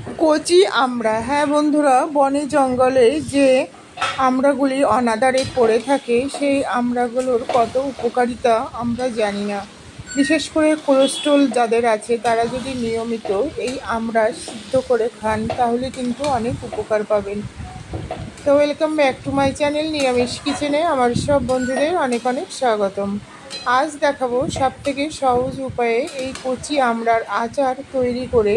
কচি আমড়া, হ্যাঁ বন্ধুরা, বনে জঙ্গলে যে আমড়াগুলি অনাদারে পড়ে থাকে সেই আমড়াগুলোর কত উপকারিতা আমরা জানি না। বিশেষ করে কোলেস্ট্রল যাদের আছে তারা যদি নিয়মিত এই আমড়া সিদ্ধ করে খান তাহলে কিন্তু অনেক উপকার পাবেন। তো welcome back to my channel নিরামিষ কিচেনে আমার সব বন্ধুদের অনেক অনেক স্বাগতম। আজ দেখাবো সবথেকে সহজ উপায়ে এই কচি আমড়ার আচার তৈরি করে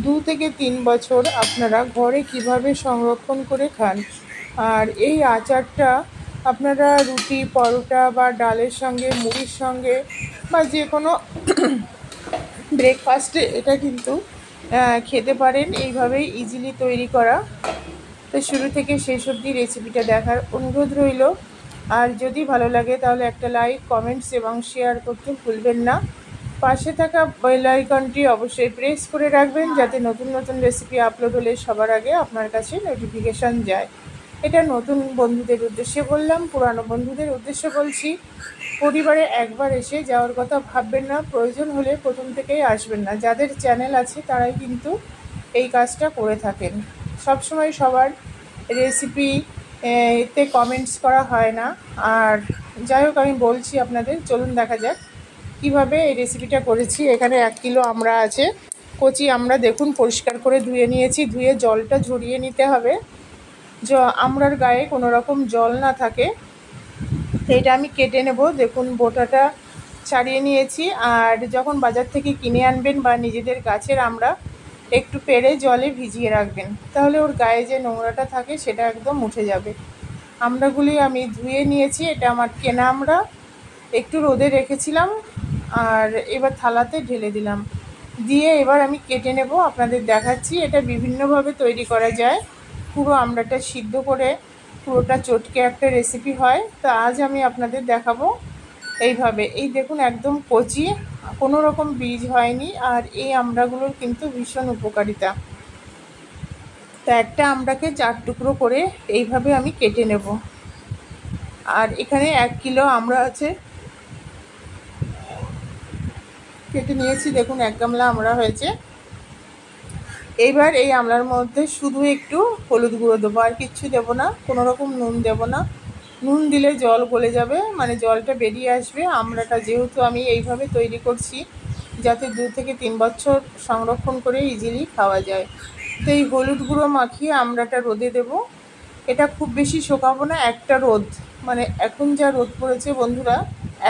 2 থেকে 3 বছর আপনারা ঘরে কিভাবে সংরক্ষণ করে খান। আর এই আচারটা আপনারা রুটি, পরোটা বা ডালের সঙ্গে, মুড়ির সঙ্গে বা যে কোনো ব্রেকফাস্টে এটা কিন্তু খেতে পারেন। এইভাবেই ইজিলি তৈরি করা। তো শুরু থেকে শেষ অবধি রেসিপিটা দেখার অনুরোধ রইল। আর যদি ভালো লাগে তাহলে একটা লাইক, কমেন্টস এবং শেয়ার করতে ভুলবেন না। পাশে থাকা বেল আইকনটি অবশ্যই প্রেস করে রাখবেন যাতে নতুন নতুন রেসিপি আপলোড হলে সবার আগে আপনার কাছে নোটিফিকেশান যায়। এটা নতুন বন্ধুদের উদ্দেশ্যে বললাম, পুরানো বন্ধুদের উদ্দেশ্যে বলছি। পরিবারে একবার এসে যাওয়ার কথা ভাববেন না, প্রয়োজন হলে প্রথম থেকেই আসবেন না। যাদের চ্যানেল আছে তারাই কিন্তু এই কাজটা করে থাকেন। সবসময় সবার রেসিপি এতে কমেন্টস করা হয় না। আর যাই হোক, আমি বলছি আপনাদের, চলুন দেখা যাক কীভাবে এই রেসিপিটা করেছি। এখানে 1 কিলো আমড়া আছে, কচি আমড়া। দেখুন, পরিষ্কার করে ধুয়ে নিয়েছি। ধুয়ে জলটা ঝরিয়ে নিতে হবে, আমড়ার গায়ে কোনো রকম জল না থাকে। তো এটা আমি কেটে নেব। দেখুন, বোটাটা ছাড়িয়ে নিয়েছি। আর যখন বাজার থেকে কিনে আনবেন বা নিজেদের গাছের আমড়া, একটু পেড়ে জলে ভিজিয়ে রাখবেন, তাহলে ওর গায়ে যে নোংরাটা থাকে সেটা একদম উঠে যাবে। আমড়াগুলি আমি ধুয়ে নিয়েছি। এটা আমার কেনা আমড়া, একটু রোদে রেখেছিলাম। আর এবার থালাতে ঢেলে দিলাম, দিয়ে এবার আমি কেটে নেব। আপনাদের দেখাচ্ছি এটা বিভিন্নভাবে তৈরি করা যায়। পুরো আমড়াটা সিদ্ধ করে পুরোটা চটকে একটা রেসিপি হয়। তো আজ আমি আপনাদের দেখাবো এইভাবে। এই দেখুন, একদম কচি, কোনো রকম বীজ হয়নি। আর এই আমড়াগুলোর কিন্তু ভীষণ উপকারিতা। তা একটা আমড়াকে 4 টুকরো করে এইভাবে আমি কেটে নেব। আর এখানে 1 কিলো আমড়া আছে, কেটে নিয়েছি। দেখুন, 1 গামলা আমড়া হয়েছে। এইবার এই আমড়ার মধ্যে শুধু একটু হলুদ গুঁড়ো দেবো, আর কিচ্ছু দেবো না। কোনো রকম নুন দেবো না। নুন দিলে জল গলে যাবে, মানে জলটা বেরিয়ে আসবে। আমড়াটা যেহেতু আমি এইভাবে তৈরি করছি যাতে 2 থেকে 3 বছর সংরক্ষণ করে ইজিলি খাওয়া যায়, তো এই হলুদ গুঁড়ো মাখিয়ে আমড়াটা রোদে দেব। এটা খুব বেশি শুকাবো না, একটা রোদ, মানে এখন যা রোদ পড়েছে বন্ধুরা,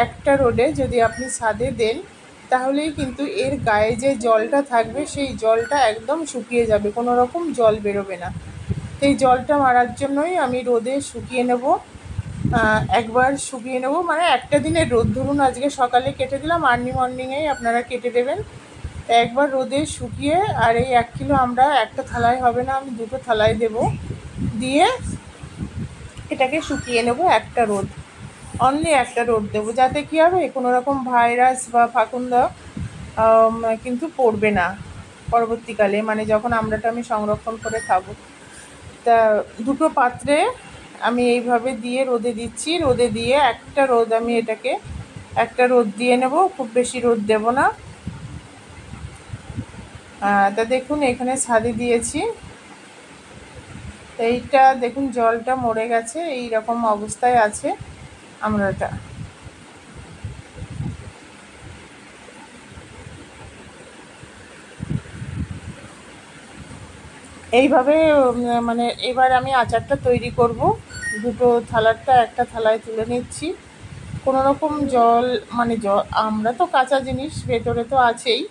একটা রোদে যদি আপনি ছাদে দেন তাহলেই কিন্তু এর গায়ে যে জলটা থাকবে সেই জলটা একদম শুকিয়ে যাবে, কোনো রকম জল বেরোবে না। তো এই জলটা মারার জন্যই আমি রোদে শুকিয়ে নেব। একবার শুকিয়ে নেব, মানে একটা দিনের রোদ। ধরুন আজকে সকালে কেটে দিলাম, আর্লি মর্নিংয়েই আপনারা কেটে দেবেন। তো একবার রোদে শুকিয়ে, আর এই 1 কিলো আমরা একটা থালায় হবে না, আমি 2টো থালায় দেব। দিয়ে এটাকে শুকিয়ে নেব। একটা রোদ, অনলি একটা রোদ দেবো, যাতে কী হবে, কোনো রকম ভাইরাস বা ফাকুন্দা কিন্তু পড়বে না পরবর্তীকালে, মানে যখন আমড়াটা আমি সংরক্ষণ করে খাবো। তা 2টো পাত্রে আমি এইভাবে দিয়ে রোদে দিচ্ছি। রোদে দিয়ে একটা রোদ, আমি এটাকে একটা রোদ দিয়ে নেব, খুব বেশি রোদ দেব না। তা দেখুন, এখানে ছাদে দিয়েছি। এইটা দেখুন, জলটা মরে গেছে, এই রকম অবস্থায় আছে আমড়াটা। এইভাবে মানে এবার আমি আচারটা তৈরি করব। 2টো থালারটা একটা থালায় তুলে নিচ্ছি। কোনো রকম জল, মানে আমরা তো কাঁচা জিনিস ভেতরে তো আছেই,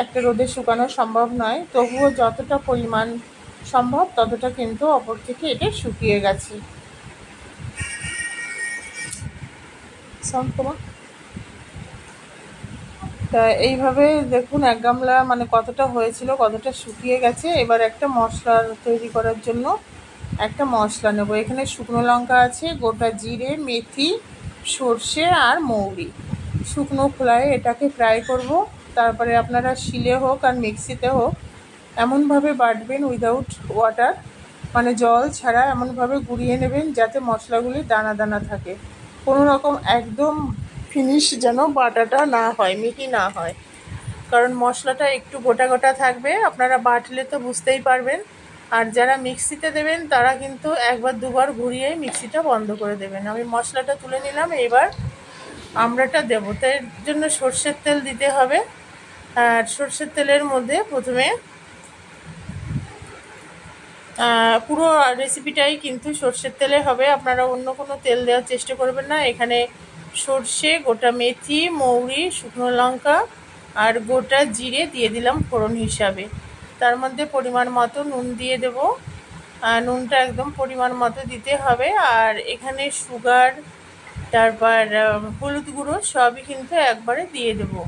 একটা রোদে শুকানো সম্ভব নয়, তবুও যতটা পরিমাণ সম্ভব ততটা কিন্তু অপর থেকে এটা শুকিয়ে গেছে। তা এইভাবে দেখুন 1 গামলা মানে কতটা হয়েছিল, কতটা শুকিয়ে গেছে। এবার একটা মশলা তৈরি করার জন্য একটা মশলা নেব। এখানে শুকনো লঙ্কা আছে, গোটা জিরে, মেথি, সর্ষে আর মৌরি। শুকনো খোলায় এটাকে ফ্রাই করব। তারপরে আপনারা শিলে হোক আর মিক্সিতে হোক এমনভাবে বাটবেন, উইদাউট ওয়াটার, মানে জল ছাড়া এমনভাবে গুঁড়িয়ে নেবেন যাতে মশলাগুলি দানা দানা থাকে। কোনো রকম একদম ফিনিশ যেন বাটাটা না হয়, মিহি না হয়। কারণ মশলাটা একটু গোটা গোটা থাকবে, আপনারা বাটলে তো বুঝতেই পারবেন। আর যারা মিক্সিতে দেবেন তারা কিন্তু একবার দুবার ঘুরিয়েই মিক্সিটা বন্ধ করে দেবেন। আমি মশলাটা তুলে নিলাম, এবার আমড়াটা দেবো। তার জন্য সর্ষের তেল দিতে হবে। আর সর্ষের তেলের মধ্যে প্রথমে পুরো রেসিপিটাই কিন্তু সর্ষের তেলে হবে, আপনারা অন্য কোনো তেল দেওয়ার চেষ্টা করবেন না। এখানে সর্ষে, গোটা মেথি, মৌরি, শুকনো লঙ্কা আর গোটা জিরে দিয়ে দিলাম ফোড়ন হিসাবে। তার মধ্যে পরিমাণ মতো নুন দিয়ে দেব, নুনটা একদম পরিমাণ মতো দিতে হবে। আর এখানে সুগার, তারপর হলুদ গুঁড়ো সবই কিন্তু একবারে দিয়ে দেবো।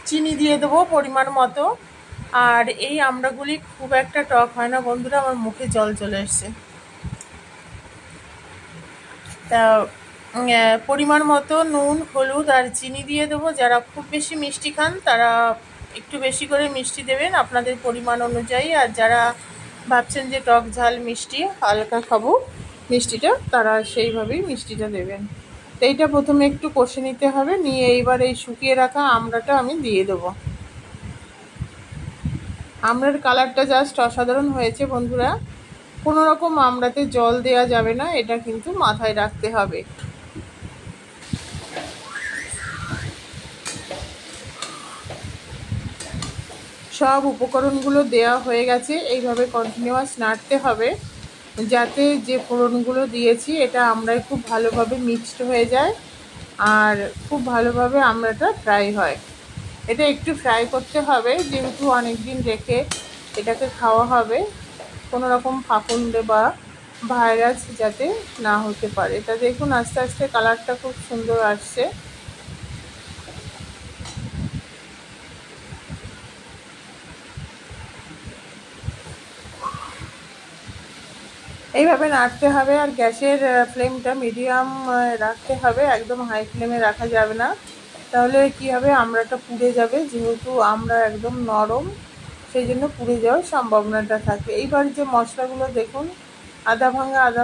চিনি দিয়ে দেবো পরিমাণ মতো। আর এই আমড়াগুলি খুব একটা টক হয় না বন্ধুরা, আমার মুখে জল চলে এসছে। তা পরিমাণ মতো নুন, হলুদ আর চিনি দিয়ে দেবো। যারা খুব বেশি মিষ্টি খান তারা একটু বেশি করে মিষ্টি দেবেন আপনাদের পরিমাণ অনুযায়ী। আর যারা ভাবছেন যে টক ঝাল মিষ্টি হালকা খাবো মিষ্টিটা, তারা সেইভাবেই মিষ্টিটা দেবেন। তো এইটা প্রথমে একটু কষে নিতে হবে, নিয়ে এইবার এই শুকিয়ে রাখা আমড়াটা আমি দিয়ে দেবো। আমড়ার কালারটা জাস্ট অসাধারণ হয়েছে বন্ধুরা। কোনো রকম আমড়াতে জল দেওয়া যাবে না, এটা কিন্তু মাথায় রাখতে হবে। সব উপকরণগুলো দেওয়া হয়ে গেছে, এইভাবে কন্টিনিউয়াস নাড়তে হবে যাতে যে ফোড়নগুলো দিয়েছি এটা আমড়ায় খুব ভালোভাবে মিক্সড হয়ে যায় আর খুব ভালোভাবে আমড়াটা ফ্রাই হয়। এটা একটু ফ্রাই করতে হবে, যেহেতু অনেক দিন রেখে এটাকে খাওয়া হবে, কোনো রকম ফাফুন্ডে বা ভাইরাস যাতে না হতে পারে। এটা দেখুন আস্তে আস্তে কালারটা খুব সুন্দর আসছে। এইভাবে নাড়তে হবে। আর গ্যাসের ফ্লেমটা মিডিয়াম রাখতে হবে, একদম হাই ফ্লেমে রাখা যাবে না, তাহলে কি হবে আমড়াটা পুড়ে যাবে। যেহেতু আমড়া একদম নরম, সেই জন্য পুড়ে যাওয়ার সম্ভাবনাটা থাকে। এইবার যে মশলাগুলো দেখুন আধা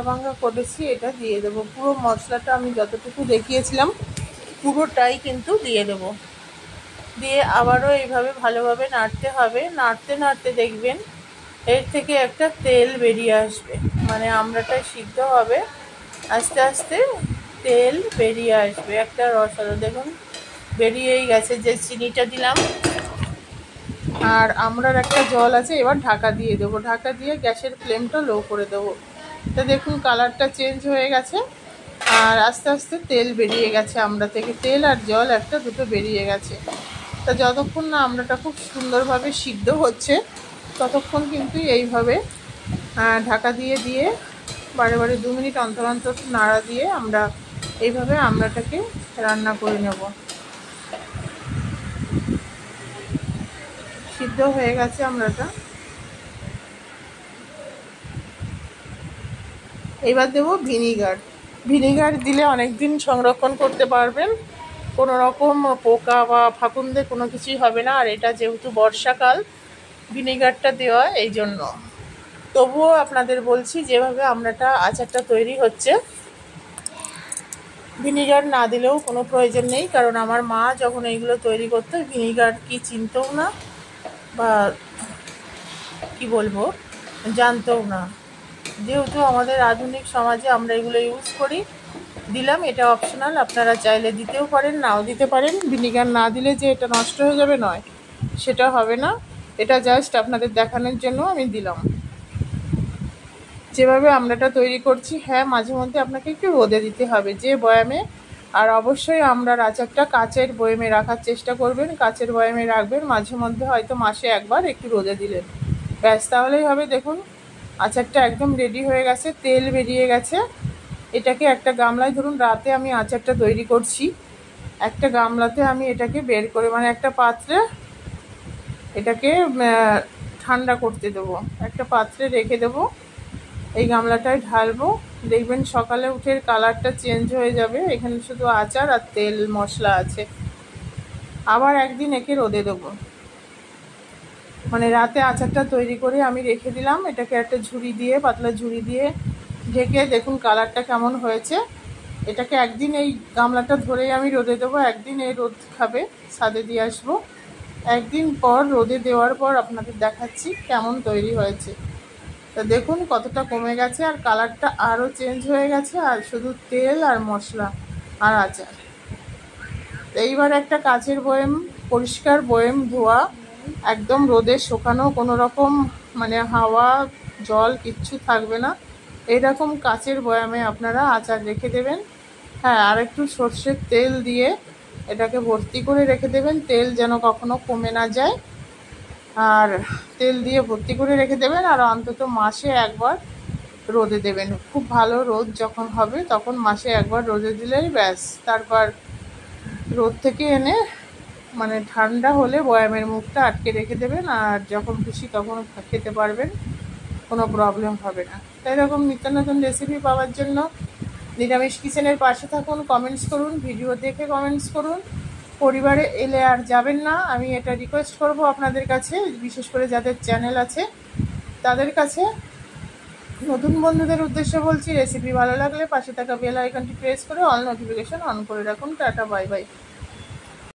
ভাঙা করেছি, এটা দিয়ে দেবো। পুরো মশলাটা আমি যতটুকু দেখিয়েছিলাম পুরোটাই কিন্তু দিয়ে দেবো। দিয়ে আবারও এইভাবে ভালোভাবে নাড়তে হবে। নাড়তে নাড়তে দেখবেন এর থেকে একটা তেল বেরিয়ে আসবে, মানে আমড়াটা সিদ্ধ হবে, আস্তে আস্তে তেল বেরিয়ে আসবে। একটা রসালো দেখুন বেরিয়েই গেছে, যে চিনিটা দিলাম আর আমড়ার একটা জল আছে। এবার ঢাকা দিয়ে দেবো, ঢাকা দিয়ে গ্যাসের ফ্লেমটা লো করে দেবো। তো দেখুন কালারটা চেঞ্জ হয়ে গেছে আর আস্তে আস্তে তেল বেরিয়ে গেছে আমড়া থেকে, তেল আর জল একটা দুটো বেরিয়ে গেছে। তা যতক্ষণ না আমড়াটা খুব সুন্দরভাবে সিদ্ধ হচ্ছে ততক্ষণ কিন্তু এইভাবে ঢাকা দিয়ে দিয়ে বারে বারে 2 মিনিট অন্তর অন্তর নাড়া দিয়ে আমরা এইভাবে আমড়াটাকে রান্না করে নেব। সিদ্ধ হয়ে গেছে আমড়াটা। এবার দেবো ভিনিগার। ভিনিগার দিলে অনেক দিন সংরক্ষণ করতে পারবেন, কোনো রকম পোকা বা ফাফুন্দে কোনো কিছুই হবে না। আর এটা যেহেতু বর্ষাকাল ভিনিগারটা দেওয়া, এই জন্য। তবুও আপনাদের বলছি যেভাবে আমড়াটা আচারটা তৈরি হচ্ছে ভিনিগার না দিলেও কোনো প্রয়োজন নেই, কারণ আমার মা যখন এইগুলো তৈরি করতো ভিনিগার কি চিনতেও না বা কি বলবো জানতেও না। যেহেতু আমাদের আধুনিক সমাজে আমরা এগুলো ইউজ করি, দিলাম। এটা অপশনাল, আপনারা চাইলে দিতেও পারেন নাও দিতে পারেন। ভিনিগার না দিলে যে এটা নষ্ট হয়ে যাবে নয়, সেটা হবে না। এটা জাস্ট আপনাদের দেখানোর জন্য আমি দিলাম। যেভাবে আমড়াটা তৈরি করছি, হ্যাঁ মাঝে মধ্যে আপনাকে একটু রোদে দিতে হবে যে বয়ামে। আর অবশ্যই আমড়ার আচারটা কাচের বয়ামে রাখার চেষ্টা করবেন, কাচের বয়ামে রাখবেন। মাঝে মধ্যে হয়তো মাসে একবার একটু রোদে দিলেন, ব্যাস তাহলেই হবে। দেখুন আচারটা একদম রেডি হয়ে গেছে, তেল বেরিয়ে গেছে। এটাকে একটা গামলায়, ধরুন রাতে আমি আচারটা তৈরি করছি, একটা গামলাতে আমি এটাকে বের করে, মানে একটা পাত্রে এটাকে ঠান্ডা করতে দেবো, একটা পাত্রে রেখে দেবো। এই গামলাটায় ঢালবো, দেখবেন সকালে উঠে কালারটা চেঞ্জ হয়ে যাবে। এখানে শুধু আচার আর তেল মশলা আছে। আবার একদিন একে রোদে দেবো, মানে রাতে আচারটা তৈরি করে আমি রেখে দিলাম। এটাকে একটা ঝুড়ি দিয়ে, পাতলা ঝুড়ি দিয়ে ঢেকে দেখুন কালারটা কেমন হয়েছে। এটাকে একদিন এই গামলাটা ধরেই আমি রোদে দেবো, একদিন এই রোদ খাবে, ছাদে দিয়ে আসবো। একদিন পর রোদে দেওয়ার পর আপনাদের দেখাচ্ছি কেমন তৈরি হয়েছে। তো দেখুন কতটা কমে গেছে, আর কালারটা আরও চেঞ্জ হয়ে গেছে, আর শুধু তেল আর মশলা আর আচার। এইবার একটা কাচের বয়েম, পরিষ্কার বয়েম, ধোয়া, একদম রোদে শুকানো, কোনো রকম মানে হাওয়া জল কিচ্ছু থাকবে না, এইরকম কাচের বয়ামে আপনারা আচার রেখে দেবেন। হ্যাঁ, আর একটু সর্ষের তেল দিয়ে এটাকে ভর্তি করে রেখে দেবেন, তেল যেন কখনো কমে না যায়। আর তেল দিয়ে ভর্তি করে রেখে দেবেন, আর অন্তত মাসে একবার রোদে দেবেন। খুব ভালো রোদ যখন হবে তখন মাসে একবার রোদে দিলেই ব্যাস। তারপর রোদ থেকে এনে মানে ঠান্ডা হলে বয়ামের মুখটা আটকে রেখে দেবেন, আর যখন খুশি তখন খেতে পারবেন, কোনো প্রবলেম হবে না। তাই এরকম নিত্য নতুন রেসিপি পাওয়ার জন্য নিরামিষ কিচেনের পাশে থাকুন, কমেন্টস করুন, ভিডিও দেখে কমেন্টস করুন। পরিবারে এলে আর যাবেন না, আমি এটা রিকোয়েস্ট করব আপনাদের কাছে, বিশেষ করে যাদের চ্যানেল আছে তাদের কাছে। নতুন বন্ধুদের উদ্দেশ্যে বলছি, রেসিপি ভালো লাগলে পাশে থাকা বেল আইকনটি প্রেস করে অল নোটিফিকেশন অন করে রাখুন। Tata, bye bye.